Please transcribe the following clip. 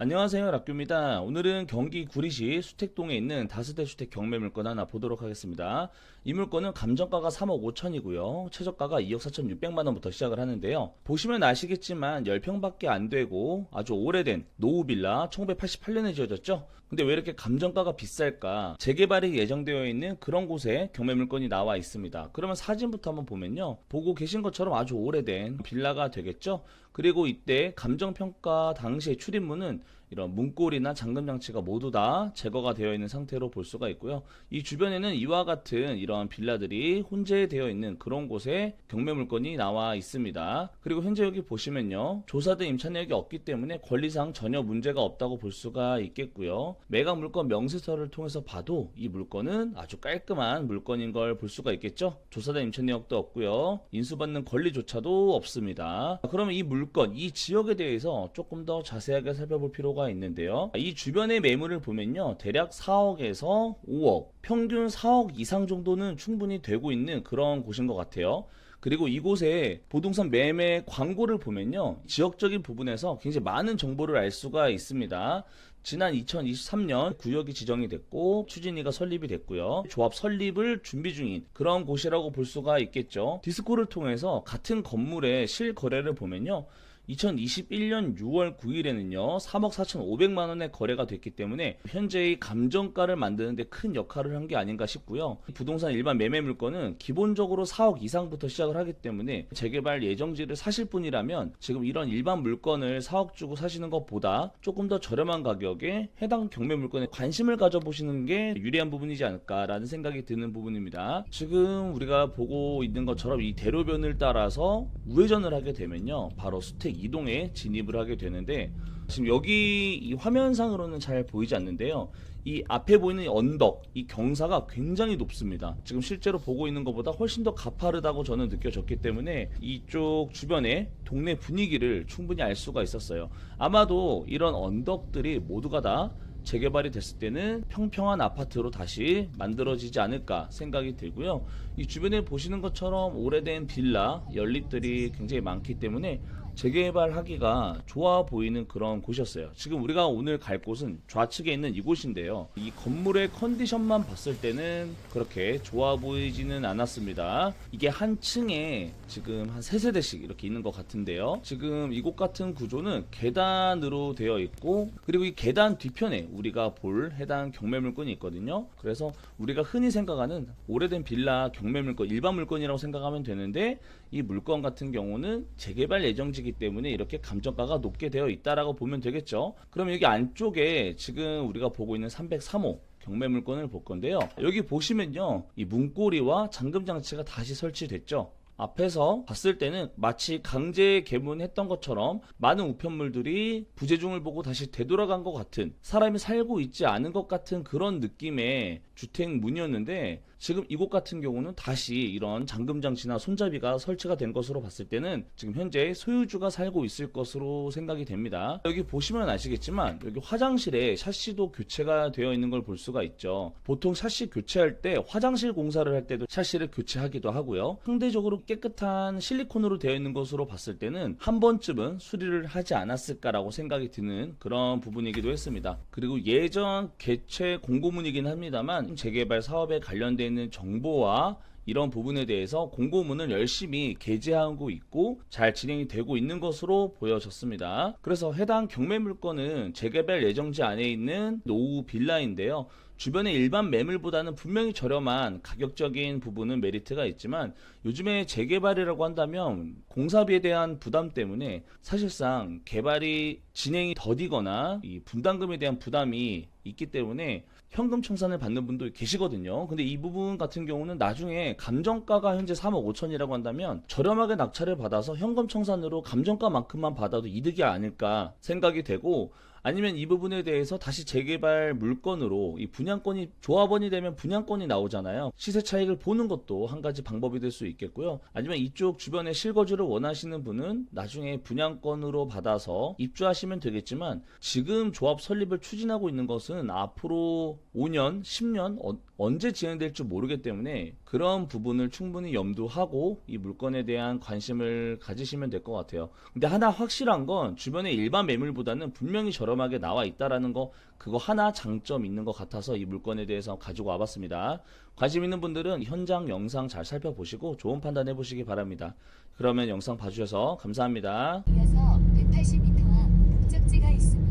안녕하세요, 락규입니다. 오늘은 경기 구리시 수택동에 있는 다세대 주택 경매 물건 하나 보도록 하겠습니다. 이 물건은 감정가가 3억 5천이고요. 최저가가 2억 4천 6백만원부터 시작을 하는데요. 보시면 아시겠지만 10평밖에 안 되고 아주 오래된 노후 빌라 1988년에 지어졌죠. 근데 왜 이렇게 감정가가 비쌀까? 재개발이 예정되어 있는 그런 곳에 경매 물건이 나와 있습니다. 그러면 사진부터 한번 보면요. 보고 계신 것처럼 아주 오래된 빌라가 되겠죠. 그리고 이때 감정평가 당시의 출입문은 이런 문고리나 잠금장치가 모두 다 제거가 되어 있는 상태로 볼 수가 있고요. 이 주변에는 이와 같은 이런 빌라들이 혼재되어 있는 그런 곳에 경매 물건이 나와 있습니다. 그리고 현재 여기 보시면요. 조사된 임차 내역이 없기 때문에 권리상 전혀 문제가 없다고 볼 수가 있겠고요. 매각 물건 명세서를 통해서 봐도 이 물건은 아주 깔끔한 물건인 걸 볼 수가 있겠죠. 조사된 임차 내역도 없고요. 인수받는 권리조차도 없습니다. 그러면 이 물건, 이 지역에 대해서 조금 더 자세하게 살펴볼 필요가 있는데요. 이 주변의 매물을 보면요. 대략 4억에서 5억, 평균 4억 이상 정도는 충분히 되고 있는 그런 곳인 것 같아요. 그리고 이곳에 부동산 매매 광고를 보면요. 지역적인 부분에서 굉장히 많은 정보를 알 수가 있습니다. 지난 2023년 구역이 지정이 됐고 추진위가 설립이 됐고요. 조합 설립을 준비 중인 그런 곳이라고 볼 수가 있겠죠. 디스코를 통해서 같은 건물의 실거래를 보면요. 2021년 6월 9일에는요 3억 4,500만원의 거래가 됐기 때문에 현재의 감정가를 만드는데 큰 역할을 한 게 아닌가 싶고요. 부동산 일반 매매 물건은 기본적으로 4억 이상부터 시작을 하기 때문에 재개발 예정지를 사실 분이라면 지금 이런 일반 물건을 4억 주고 사시는 것보다 조금 더 저렴한 가격에 해당 경매 물건에 관심을 가져보시는 게 유리한 부분이지 않을까라는 생각이 드는 부분입니다. 지금 우리가 보고 있는 것처럼 이 대로변을 따라서 우회전을 하게 되면요 바로 수택 이동에 진입을 하게 되는데 지금 여기 이 화면상으로는 잘 보이지 않는데요. 이 앞에 보이는 언덕, 이 경사가 굉장히 높습니다. 지금 실제로 보고 있는 것보다 훨씬 더 가파르다고 저는 느껴졌기 때문에 이쪽 주변의 동네 분위기를 충분히 알 수가 있었어요. 아마도 이런 언덕들이 모두가 다 재개발이 됐을 때는 평평한 아파트로 다시 만들어지지 않을까 생각이 들고요. 이 주변에 보시는 것처럼 오래된 빌라, 연립들이 굉장히 많기 때문에 재개발하기가 좋아 보이는 그런 곳이었어요. 지금 우리가 오늘 갈 곳은 좌측에 있는 이곳인데요. 이 건물의 컨디션만 봤을 때는 그렇게 좋아 보이지는 않았습니다. 이게 한 층에 지금 한 3세대씩 이렇게 있는 것 같은데요. 지금 이곳 같은 구조는 계단으로 되어 있고 그리고 이 계단 뒤편에 우리가 볼 해당 경매 물건이 있거든요. 그래서 우리가 흔히 생각하는 오래된 빌라 경매 물건, 일반 물건이라고 생각하면 되는데 이 물건 같은 경우는 재개발 예정지기 때문에 이렇게 감정가가 높게 되어 있다라고 보면 되겠죠. 그럼 여기 안쪽에 지금 우리가 보고 있는 303호 경매 물건을 볼 건데요. 여기 보시면요. 이 문고리와 잠금 장치가 다시 설치됐죠. 앞에서 봤을 때는 마치 강제 개문했던 것처럼 많은 우편물들이 부재중을 보고 다시 되돌아간 것 같은, 사람이 살고 있지 않은 것 같은 그런 느낌의 주택문이었는데 지금 이곳 같은 경우는 다시 이런 잠금장치나 손잡이가 설치가 된 것으로 봤을 때는 지금 현재 소유주가 살고 있을 것으로 생각이 됩니다. 여기 보시면 아시겠지만 여기 화장실에 샤시도 교체가 되어 있는 걸 볼 수가 있죠. 보통 샤시 교체할 때 화장실 공사를 할 때도 샤시를 교체하기도 하고요. 상대적으로 깨끗한 실리콘으로 되어 있는 것으로 봤을 때는 한 번쯤은 수리를 하지 않았을까라고 생각이 드는 그런 부분이기도 했습니다. 그리고 예전 개최 공고문이긴 합니다만 재개발 사업에 관련된 있는 정보와 이런 부분에 대해서 공고문을 열심히 게재하고 있고 잘 진행이 되고 있는 것으로 보여졌습니다. 그래서 해당 경매 물건은 재개발 예정지 안에 있는 노후 빌라인데요. 주변의 일반 매물보다는 분명히 저렴한 가격적인 부분은 메리트가 있지만 요즘에 재개발이라고 한다면 공사비에 대한 부담 때문에 사실상 개발이 진행이 더디거나 이 분담금에 대한 부담이 있기 때문에 현금 청산을 받는 분도 계시거든요. 근데 이 부분 같은 경우는 나중에 감정가가 현재 3억 5천이라고 한다면 저렴하게 낙찰을 받아서 현금 청산으로 감정가만큼만 받아도 이득이 아닐까 생각이 되고 아니면 이 부분에 대해서 다시 재개발 물건으로 이 분양권이 조합원이 되면 분양권이 나오잖아요. 시세 차익을 보는 것도 한 가지 방법이 될 수 있겠고요. 아니면 이쪽 주변에 실거주를 원하시는 분은 나중에 분양권으로 받아서 입주하시면 되겠지만 지금 조합 설립을 추진하고 있는 것은 앞으로 5년, 10년 언제 진행될지 모르기 때문에 그런 부분을 충분히 염두하고 이 물건에 대한 관심을 가지시면 될 것 같아요. 근데 하나 확실한 건 주변의 일반 매물보다는 분명히 저렴 저렴하게 나와 있다라는 거, 그거 하나 장점 있는 것 같아서 이 물건에 대해서 가지고 와봤습니다. 관심 있는 분들은 현장 영상 잘 살펴보시고 좋은 판단해 보시기 바랍니다. 그러면 영상 봐주셔서 감사합니다. 이어서 180m 앞 목적지가 있습니다.